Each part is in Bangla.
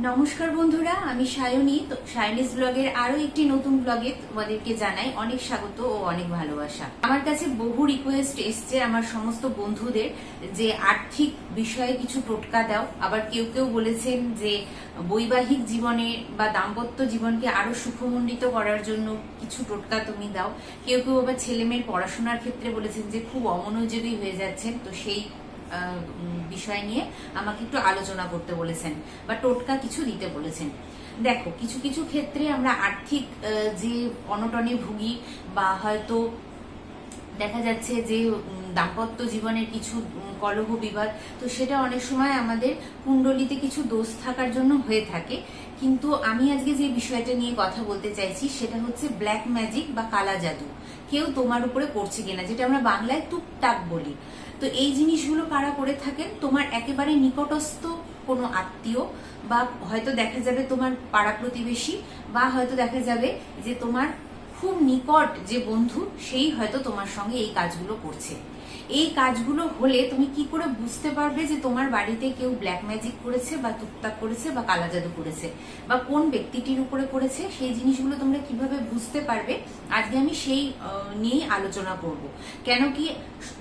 নমস্কার বন্ধুরা, আমি সায়নী। সায়নীস ব্লগের আরো একটি নতুন ব্লগে তোমাদেরকে জানাই অনেক স্বাগত ও অনেক ভালোবাসা। আমার কাছে বহু রিকোয়েস্ট এসছে আমার সমস্ত বন্ধুদের যে আর্থিক বিষয়ে কিছু টোটকা দাও। আবার কেউ কেউ বলেছেন যে বৈবাহিক জীবনে বা দাম্পত্য জীবনকে আরো সুখমণ্ডিত করার জন্য কিছু টোটকা তুমি দাও। কেউ কেউ আবার ছেলে মেয়ের পড়াশোনার ক্ষেত্রে বলেছেন যে খুব অমনোযোগী হয়ে যাচ্ছেন, তো সেই বিষয় নিয়ে আমাকে একটু আলোচনা করতে বলেছেন বা টোটকা কিছু দিতে বলেছেন। দেখো, কিছু কিছু ক্ষেত্রে আমরা আর্থিক যে অনটনে ভুগি বা হয়তো দেখা যাচ্ছে যে দাম্পত্য জীবনের কিছু কলহ বিবাদ, তো সেটা অনেক সময় আমাদের কুণ্ডলিতে কিছু দোষ থাকার জন্য হয়ে থাকে। কিন্তু আমি আজকে যে বিষয়টা নিয়ে কথা বলতে চাইছি সেটা হচ্ছে ব্ল্যাক ম্যাজিক বা কালা জাদু কেউ তোমার উপরে করছে কিনা, যেটা আমরা বাংলায় টুকটাক বলি। তো এই জিনিসগুলো কারা করে থাকেন? তোমার একেবারে নিকটস্থ কোনো আত্মীয়, বা হয়তো দেখা যাবে তোমার পাড়া প্রতিবেশী, বা হয়তো দেখা যাবে যে তোমার খুব নিকট যে বন্ধু, সেই হয়তো তোমার সঙ্গে এই কাজগুলো করছে। এই কাজগুলো হলে তুমি কি করে বুঝতে পারবে যে তোমার বাড়িতে কেউ ব্ল্যাক ম্যাজিক করেছে বা টুকটাক করেছে বা কালা জাদু করেছে, বা কোন ব্যক্তিটির উপরে করেছে? সেই জিনিসগুলো তোমরা কিভাবে বুঝতে পারবে, আজকে আমি সেই নিয়েই আলোচনা করব। কেন কি,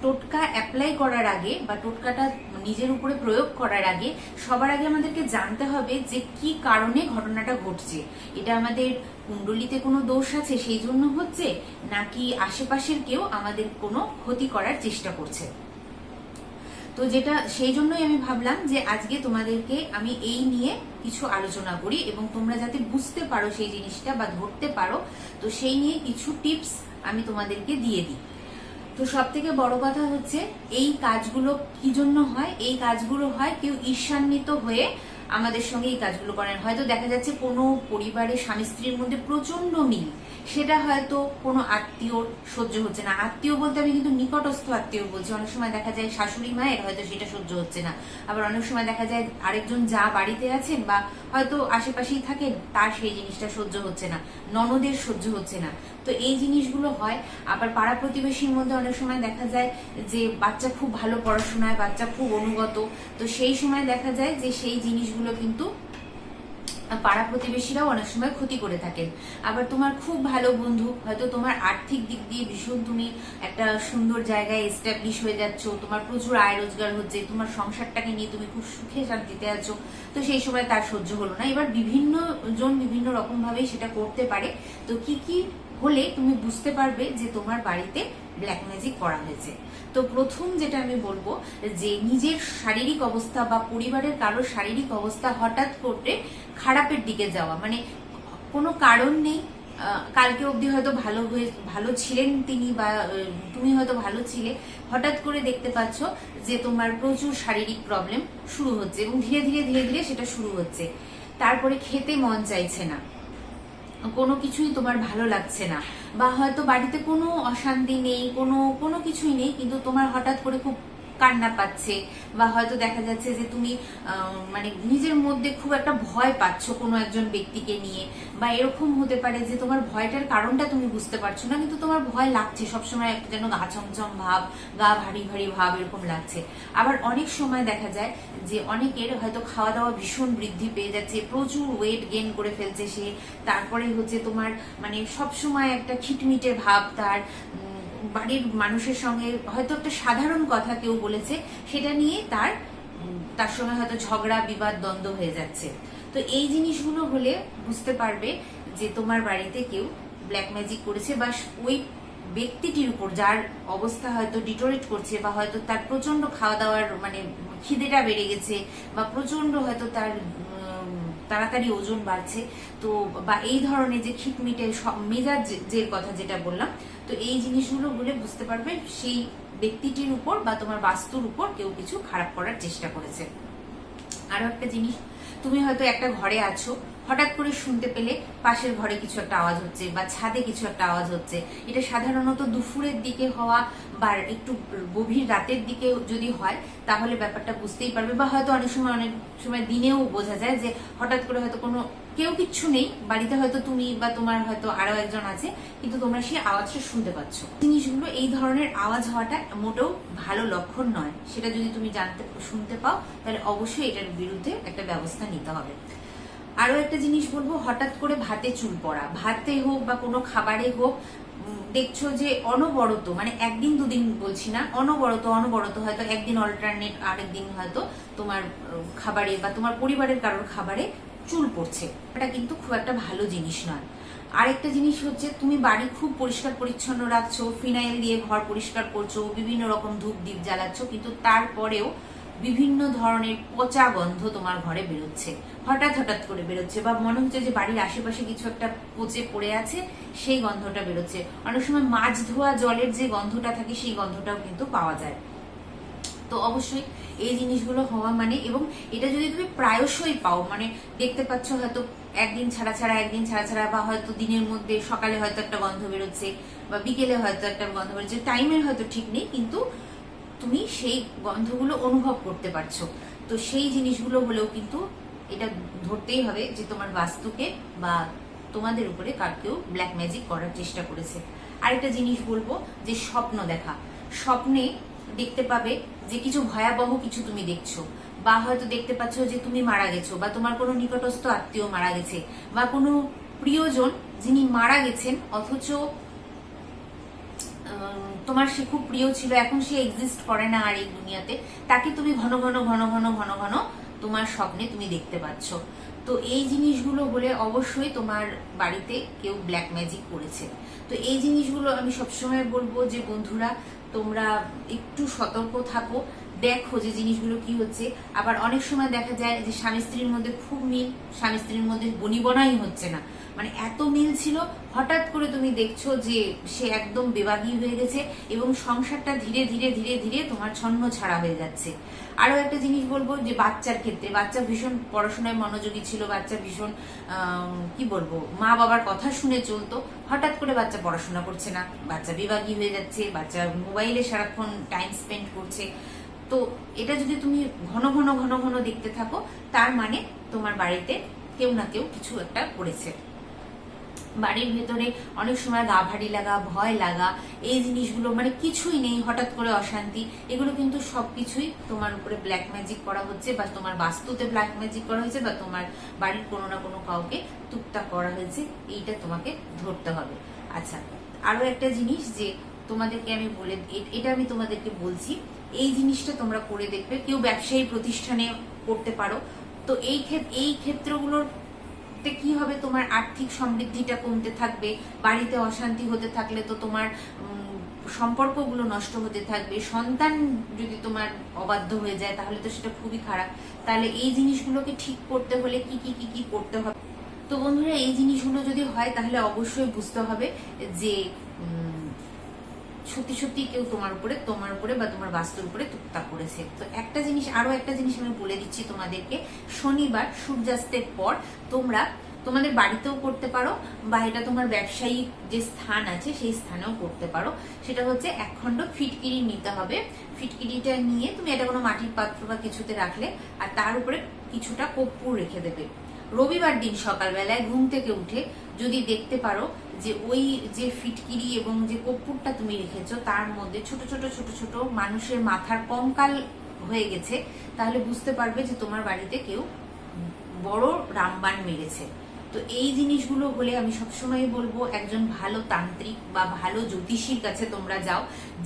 টোটকা অ্যাপ্লাই করার আগে বা টোটকাটা নিজের উপরে প্রয়োগ করার আগে সবার আগে আমাদেরকে জানতে হবে যে কি কারণে ঘটনাটা ঘটছে। এটা আমাদের কুণ্ডলিতে কোনো দোষ আছে সেই জন্য হচ্ছে, নাকি আশেপাশের কেউ আমাদের কোনো ক্ষতি করার চেষ্টা করছে। তো যেটা সেই জন্যই আমি ভাবলাম যে আজকে তোমাদেরকে আমি এই নিয়ে কিছু আলোচনা করি এবং তোমরা যাতে বুঝতে পারো সেই জিনিসটা বা ধরতে পারো, তো সেই নিয়ে কিছু টিপস আমি তোমাদেরকে দিয়ে দিই। তো সব থেকে বড় কথা হচ্ছে, এই কাজগুলো কি জন্য হয়? এই কাজগুলো হয় কেউ ঈর্ষান্বিত হয়ে আমাদের সঙ্গে এই কাজগুলো করেন। হয়তো দেখা যাচ্ছে কোনো পরিবারের স্বামী স্ত্রীর মধ্যে প্রচন্ড মিল, সেটা হয়তো কোনো আত্মীয়র সহ্য হচ্ছে না। আত্মীয় বলতে আমি কিন্তু নিকটস্থ আত্মীয় বলছি। অনেক সময় দেখা যায় শাশুড়ি মায়ের হয়তো সেটা সহ্য হচ্ছে না, আবার অনেক সময় দেখা যায় আরেকজন যা বাড়িতে আছেন বা হয়তো আশেপাশেই থাকেন, তার সেই জিনিসটা সহ্য হচ্ছে না, ননদের সহ্য হচ্ছে না। তো এই জিনিসগুলো হয়। আবার পাড়া প্রতিবেশীর মধ্যে অনেক সময় দেখা যায় যে বাচ্চা খুব ভালো পড়াশোনায়, বাচ্চা খুব অনুগত, তো সেই সময় দেখা যায় যে সেই জিনিসগুলো কিন্তু পাড়া প্রতিবেশীরাও অনেক সময় ক্ষতি করে থাকেন। আবার তোমার খুব ভালো বন্ধু, হয়তো তোমার আর্থিক দিক দিয়ে ভীষণ তুমি একটা সুন্দর জায়গায় এস্টাবলিশ হয়ে যাচ্ছ, তোমার প্রচুর আয় রোজগার হচ্ছে, তোমার সংসারটাকে নিয়ে তুমি খুব সুখে শান্তিতে আছো, তো সেই সময় তার সহ্য হলো না। এবার বিভিন্ন জন বিভিন্ন রকম ভাবেই সেটা করতে পারে। তো কি কি হলে তুমি বুঝতে পারবে যে তোমার বাড়িতে ব্ল্যাক ম্যাজিক করা হয়েছে? তো প্রথম যেটা আমি বলবো, যে নিজের শারীরিক অবস্থা বা পরিবারের কারোর শারীরিক অবস্থা হঠাৎ করে খারাপের দিকে যাওয়া, মানে কোনো কারণ নেই। কালকে অবধি হয়তো ভালো ছিলেন তিনি, বা তুমি হয়তো ভালো ছিলে, হঠাৎ করে দেখতে পাচ্ছ যে তোমার প্রচুর শারীরিক প্রবলেম শুরু হচ্ছে এবং ধীরে ধীরে ধীরে ধীরে সেটা শুরু হচ্ছে। তারপরে খেতে মন চাইছে না, কোনো কিছুই তোমার ভালো লাগছে না, বা হয়তো বাড়িতে কোনো অশান্তি নেই, কোনো কোনো কিছুই নেই, কিন্তু তোমার হঠাৎ করে খুব কান্না পাচ্ছে, বা হয়তো দেখা যাচ্ছে যে তুমি মানে নিজের মধ্যে খুব একটা ভয় পাচ্ছ কোনো একজন ব্যক্তিকে নিয়ে, বা এরকম হতে পারে যে তোমার ভয়টার কারণটা তুমি বুঝতে পারছো না, কিন্তু তোমার ভয় লাগছে সবসময়, একটা যেন গা ছমছম ভাব, গা ভারী ভারী ভাব এরকম লাগছে। আবার অনেক সময় দেখা যায় যে অনেকের হয়তো খাওয়া দাওয়া ভীষণ বৃদ্ধি পেয়ে যাচ্ছে, প্রচুর ওয়েট গেইন করে ফেলছে সে, তারপরে হচ্ছে তোমার মানে সবসময় একটা খিটমিটে ভাব তার, বাড়ির মানুষের সঙ্গে হয়তো একটা সাধারণ কথা কেউ বলেছে সেটা নিয়ে তার সঙ্গে হয়তো ঝগড়া বিবাদ দ্বন্দ্ব হয়ে যাচ্ছে। তো এই জিনিসগুলো হলে বুঝতে পারবে যে তোমার বাড়িতে কেউ ব্ল্যাক ম্যাজিক করেছে, বা ওই ব্যক্তিটির উপর যার অবস্থা হয়তো ডিটোরেট করছে, বা হয়তো তার প্রচন্ড খাওয়া দাওয়ার মানে খিদেটা বেড়ে গেছে, বা প্রচন্ড হয়তো তার তাড়াতাড়ি ওজন বাড়ছে, তো বা এই ধরনের যে খিটমিটে মেজাজ যে কথা যেটা বললাম, তো এই জিনিসগুলো বলে বুঝতে পারবে সেই ব্যক্তিটির উপর বা তোমার বাস্তুর উপর কেউ কিছু খারাপ করার চেষ্টা করেছে। আরো একটা জিনিস, তুমি হয়তো একটা ঘরে আছো, হঠাৎ করে শুনতে পেলে পাশের ঘরে কিছু একটা আওয়াজ হচ্ছে বা ছাদে কিছু একটা আওয়াজ হচ্ছে। এটা সাধারণত দুপুরের দিকে হওয়া বা একটু গভীর রাতের দিকে যদি হয় তাহলে ব্যাপারটা বুঝতেই পারবে, বা হয়তো অনেক সময় দিনেও বোঝা যায় যে হঠাৎ করে হয়তো কোনো কেউ কিচ্ছু নেই বাড়িতে, হয়তো তুমি বা তোমার হয়তো আরো একজন আছে, কিন্তু তোমরা সেই আওয়াজটা শুনতে পাচ্ছ। জিনিসগুলো, এই ধরনের আওয়াজ হওয়াটা মোটেও ভালো লক্ষণ নয়। সেটা যদি তুমি শুনতে পাও তাহলে অবশ্যই এটার বিরুদ্ধে একটা ব্যবস্থা নিতে হবে। আরো একটা জিনিস বলবো, হঠাৎ করে ভাতে চুল পড়া, ভাতে হোক বা কোনো খাবারে হোক, দেখছো যে অনবরত, মানে একদিন দুদিন বলছি না, অনবরত হয়তো একদিন অল্টারনেট, আরেকদিন হয়তো তোমার খাবারে বা তোমার পরিবারের কারোর খাবারে চুল পড়ছে। এটা কিন্তু খুব একটা ভালো জিনিস নয়। আরেকটা জিনিস হচ্ছে, তুমি বাড়ি খুব পরিষ্কার পরিচ্ছন্ন রাখছো, ফিনাইল দিয়ে ঘর পরিষ্কার করছো, বিভিন্ন রকম ধূপ দ্বীপ জ্বালাচ্ছ, কিন্তু তারপরেও বিভিন্ন ধরনের পচা গন্ধ তোমার ঘরে বেরোচ্ছে, হঠাৎ করে বেরোচ্ছে, বা মনে হচ্ছে যে বাড়ির আশেপাশে কিছু একটা পচে পড়ে আছে, সেই গন্ধটা বেরোচ্ছে। অনেক সময় মাছ ধোয়া জলের যে গন্ধটা থাকে সেই গন্ধটাও কিন্তু পাওয়া যায়। তো অবশ্যই এই জিনিসগুলো হওয়া মানে, এবং এটা যদি তুমি প্রায়শই পাও, মানে দেখতে পাচ্ছ হয়তো একদিন ছাড়া ছাড়া, বা হয়তো দিনের মধ্যে সকালে হয়তো একটা গন্ধ বেরোচ্ছে বা বিকেলে হয়তো একটা গন্ধ বেরোচ্ছে, টাইমের হয়তো ঠিক নেই, কিন্তু তুমি সেই গন্ধগুলো অনুভব করতে পারছো, তো সেই জিনিসগুলো হলেও কিন্তু এটা ধরতেই হবে যে তোমার বাস্তুকে বা তোমাদের উপরে কেউ ব্ল্যাক ম্যাজিক করার চেষ্টা করেছে। আরেকটা জিনিস বলবো যে স্বপ্ন দেখা, স্বপ্নে দেখতে পাবে যে কিছু ভয়াবহ কিছু তুমি দেখছো, বা হয়তো দেখতে পাচ্ছ যে তুমি মারা গেছো, বা তোমার কোনো নিকটস্থ আত্মীয় মারা গেছে, বা কোনো প্রিয়জন যিনি মারা গেছেন অথচ তোমার সে খুব প্রিয় ছিল, এখন সে এক্সিস্ট করে না আর এই দুনিয়াতে, তাকে তুমি ঘন ঘন তোমার স্বপ্নে তুমি দেখতে পাচ্ছ। তো এই জিনিসগুলো বলে অবশ্যই তোমার বাড়িতে কেউ ব্ল্যাক ম্যাজিক করেছে। তো এই জিনিসগুলো আমি সবসময় বলবো যে বন্ধুরা, তোমরা একটু সতর্ক থাকো, দেখো যে জিনিসগুলো কি হচ্ছে। আবার অনেক সময় দেখা যায় যে স্বামী স্ত্রীর মধ্যে খুব মিল, স্বামী স্ত্রীর মধ্যে বনিবনাই হচ্ছে না, মানে এত মিল ছিল, হঠাৎ করে তুমি দেখছো যে সে একদম বেবাগী হয়ে গেছে, এবং সংসারটা ধীরে ধীরে তোমার ছন্ন ছাড়া হয়ে যাচ্ছে। আরো একটা জিনিস বলবো যে বাচ্চার ক্ষেত্রে, বাচ্চা ভীষণ পড়াশোনায় মনোযোগী ছিল, বাচ্চা ভীষণ কি বলবো, মা বাবার কথা শুনে চলতো, হঠাৎ করে বাচ্চা পড়াশোনা করছে না, বাচ্চা বিভাগী হয়ে যাচ্ছে, বাচ্চা মোবাইলে সারাক্ষণ টাইম স্পেন্ড করছে। তো এটা যদি তুমি ঘন ঘন দেখতে থাকো, তার মানে তোমার বাড়িতে কেউ না কেউ কিছু একটা করেছে। বাড়ির ভেতরে অনেক সময় গা ভারী লাগা, ভয় লাগা, এই জিনিসগুলো মানে কিছুই নেই, হঠাৎ করে অশান্তি, এগুলো কিন্তু সবকিছুই তোমার উপরে ব্ল্যাক ম্যাজিক করা হচ্ছে, বা তোমার বাস্তুতে ব্ল্যাক ম্যাজিক করা হয়েছে, বা তোমার বাড়ির কোনো না কোনো কাউকে টুকটাক করা হয়েছে, এইটা তোমাকে ধরতে হবে। আচ্ছা, আরো একটা জিনিস যে তোমাদেরকে আমি এটা আমি তোমাদেরকে বলছি, এই জিনিসটা তোমরা করে দেখবে। কেউ ব্যবসায়ী প্রতিষ্ঠানে করতে পারো, তো এই ক্ষেত্রগুলোর কি হবে, তোমার আর্থিক সমৃদ্ধিটা কমতে থাকবে, বাড়িতে অশান্তি হতে থাকলে তো তোমার সম্পর্কগুলো নষ্ট হতে থাকবে, সন্তান যদি তোমার অবাধ্য হয়ে যায় তাহলে তো সেটা খুবই খারাপ। তাহলে এই জিনিসগুলোকে ঠিক করতে হলে কি করতে হবে। তো বন্ধুরা, এই জিনিসগুলো যদি হয় তাহলে অবশ্যই বুঝতে হবে যে সত্যি কেউ তোমার উপরে বা তোমার বাস্তুর উপরে টুকটাক করেছে। তো আরো একটা জিনিস আমি বলে দিচ্ছি তোমাদেরকে, শনিবার সূর্যাস্তের পর তোমরা তোমাদের বাড়িতেও করতে পারো, বা এটা তোমার ব্যবসায়িক যে স্থান আছে সেই স্থানেও করতে পারো। সেটা হচ্ছে 1 খণ্ড ফিটকিরি নিতে হবে। ফিটকিরিটা নিয়ে তুমি এটা কোনো মাটির পাত্র বা কিছুতে রাখলে, আর তার উপরে কিছুটা কর্পূর রেখে দেবে। রবিবার দিন সকালবেলায় ঘুম থেকে উঠে যদি দেখতে পারো যে ওই যে ফিটকিরি এবং যে কর্পূরটা তুমি রেখেছো তার মধ্যে ছোট ছোট মানুষের মাথার কঙ্কাল হয়ে গেছে, তাহলে বুঝতে পারবে যে তোমার বাড়িতে কেউ বড় রামবাণ মেরেছে। তো এই জিনিসগুলো হলে আমি সবসময় বলবো একজন ভালো তান্ত্রিক বা ভালো জ্যোতিষীর কাছে তোমরা যাও,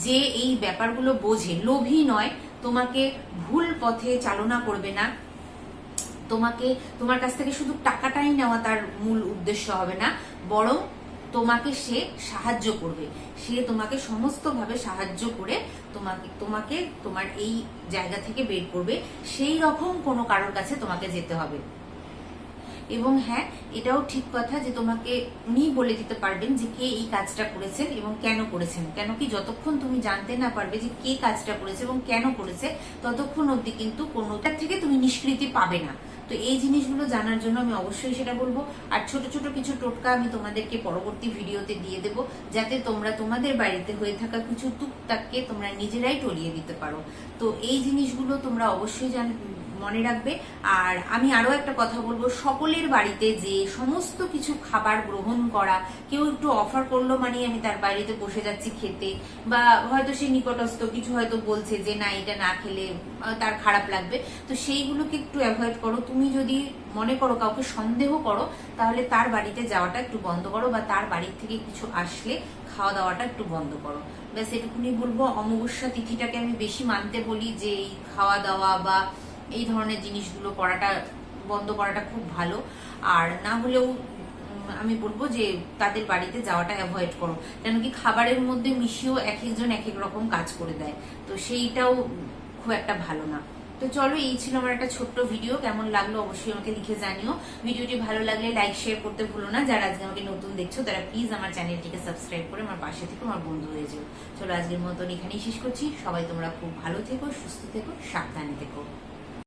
যে এই ব্যাপারগুলো বোঝে, লোভী নয়, তোমাকে ভুল পথে চালনা করবে না, তোমার কাছ থেকে শুধু টাকাটাই নেওয়া তার মূল উদ্দেশ্য হবে না, বরং তোমাকে সে সাহায্য করবে, সে তোমাকে সমস্ত ভাবে সাহায্য করে তোমাকে তোমার এই জায়গা থেকে বের করবে। সেই রকম কোনো কারোর কাছে তোমাকে যেতে হবে। এবং হ্যাঁ, এটাও ঠিক কথা যে তোমাকে উনি বলে দিতে পারবেন যে কে এই কাজটা করেছেন এবং কেন করেছেন। কেন কি, যতক্ষণ তুমি জানতে না পারবে যে কে কাজটা করেছে এবং কেন করেছে, ততক্ষণ অবধি কিন্তু কোনোটার থেকে তুমি নিষ্কৃতি পাবে না। তো এই জিনিসগুলো জানার জন্য আমি অবশ্যই সেটা বলবো। আর ছোট কিছু টোটকা আমি তোমাদেরকে পরবর্তী ভিডিওতে দিয়ে দেব, যাতে তোমরা তোমাদের বাড়িতে হয়ে থাকা কিছু টুকটাককে তোমরা নিজেরাই টলিয়ে দিতে পারো। তো এই জিনিসগুলো তোমরা অবশ্যই মনে রাখবে। আর আমি আরো একটা কথা বলবো, সকলের বাড়িতে যে সমস্ত কিছু খাবার গ্রহণ করা, কেউ একটু অফার করলো মানে আমি তার বাড়িতে বসে যাচ্ছি খেতে, বা হয়তো সে নিকটস্থ কিছু হয়তো বলছে যে না এটা না খেলে তার খারাপ লাগবে, তো সেইগুলোকে একটু অ্যাভয়েড করো। তুমি যদি মনে করো কাউকে সন্দেহ করো, তাহলে তার বাড়িতে যাওয়াটা একটু বন্ধ করো, বা তার বাড়ির থেকে কিছু আসলে খাওয়া দাওয়াটা একটু বন্ধ করো। ব্যাস এটুকুনি বলবো। অমাবস্যা তিথিটাকে আমি বেশি মানতে বলি যে এই খাওয়া দাওয়া বা এই ধরনের জিনিসগুলো করাটা বন্ধ করাটা খুব ভালো। আর না হলেও আমি বলবো যে তাদের বাড়িতে যাওয়াটা অ্যাভয়েড করো, কেন কি খাবারের মধ্যে মিশিয়েও এক একজন এক এক রকম কাজ করে দেয়, তো সেইটাও খুব একটা ভালো না। তো চলো, এই ছিল আমার একটা ছোট্ট ভিডিও। কেমন লাগলো অবশ্যই আমাকে লিখে জানিও। ভিডিওটি ভালো লাগলে লাইক শেয়ার করতে ভুলো না। যারা আজকে আমাকে নতুন দেখছো তারা প্লিজ আমার চ্যানেলটিকে সাবস্ক্রাইব করে আমার পাশে থেকে আমার বন্ধু হয়ে যাও। চলো আজকের মতন এখানেই শেষ করছি। সবাই তোমরা খুব ভালো থেকো, সুস্থ থেকো, সাবধানে থেকো।